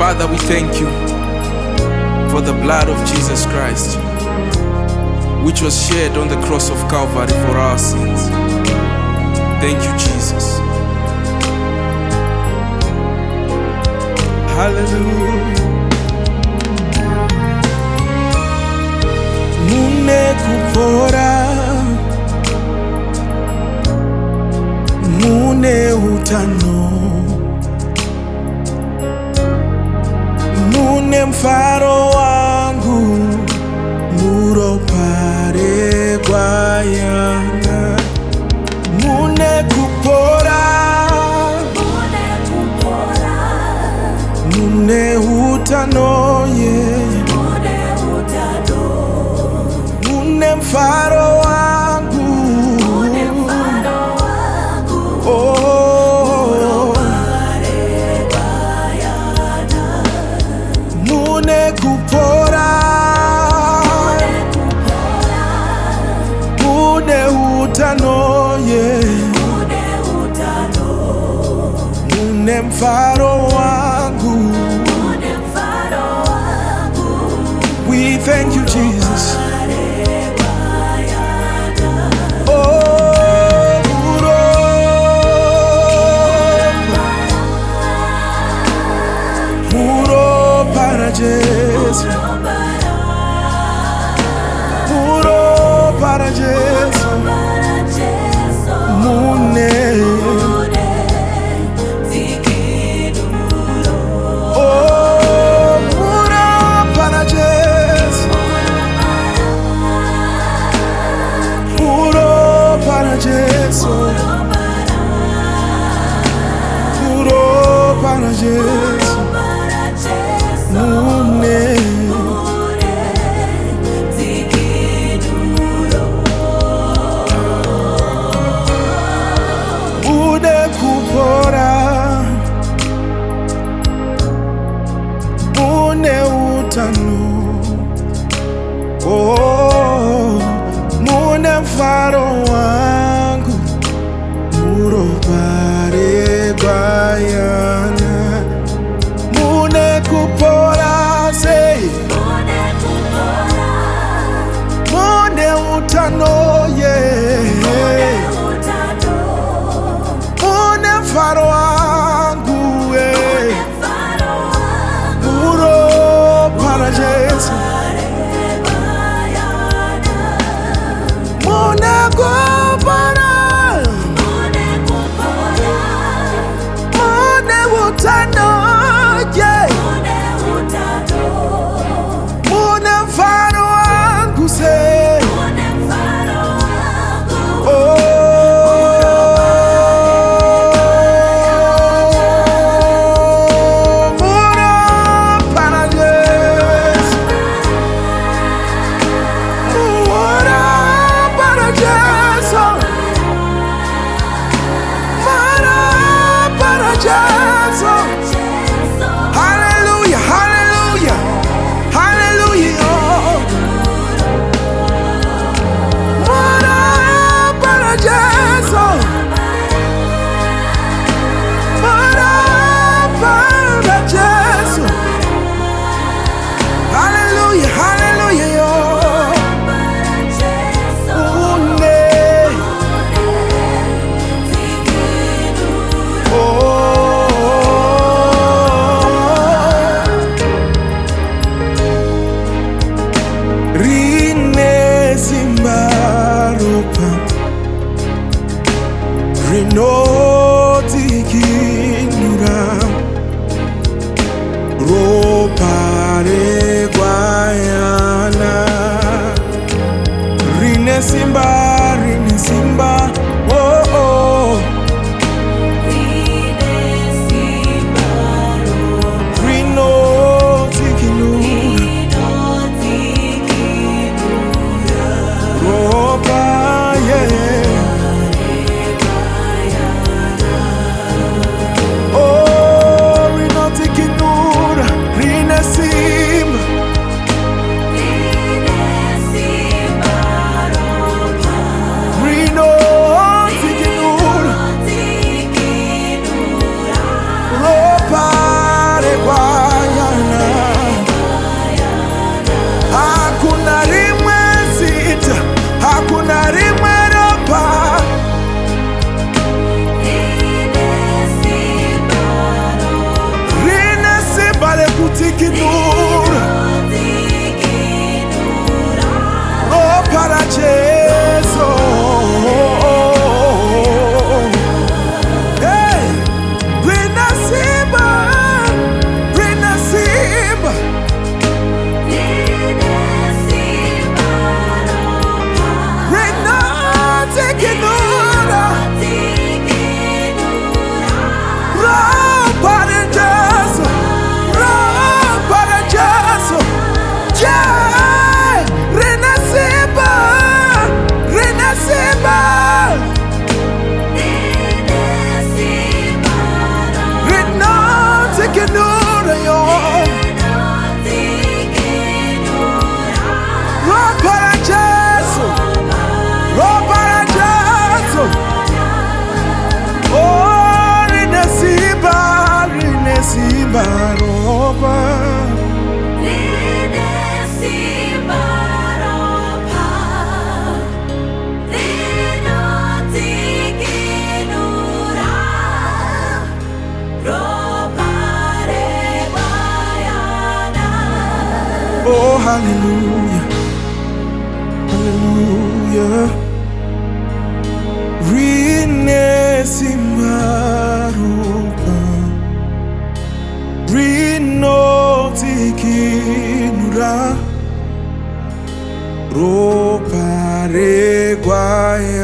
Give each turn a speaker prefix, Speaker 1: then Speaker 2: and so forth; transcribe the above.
Speaker 1: Father, we thank you for the blood of Jesus Christ, which was shed on the cross of Calvary for our sins. Thank you, Jesus. Hallelujah. Mune kupora, mune utano, mune mfaro wangu, muropare gwayana. Mune kupora, mune utano, mune mfaro wangu, mune kupora, mune utano, mune mfaro wangu. We thank you, Jesus. Puro para Jesu, mune, oh, puro para Jesu, puro para Jesu, puro para Jesu, mune. Oh, mune mfaro wangu, muropare gwayana. Mune kupora, say, mune utano, yeah. Mune mfaro wangu, yeah. Muropare Jesu. Ropare gwayana, rine simba, oh oh, rino tikinura, ropa, yeah. Oh, rino tikinura, rine simba. Rino Hallelujah, hallelujah. Rine simbaruka, rino tikinura, ropa reguaya.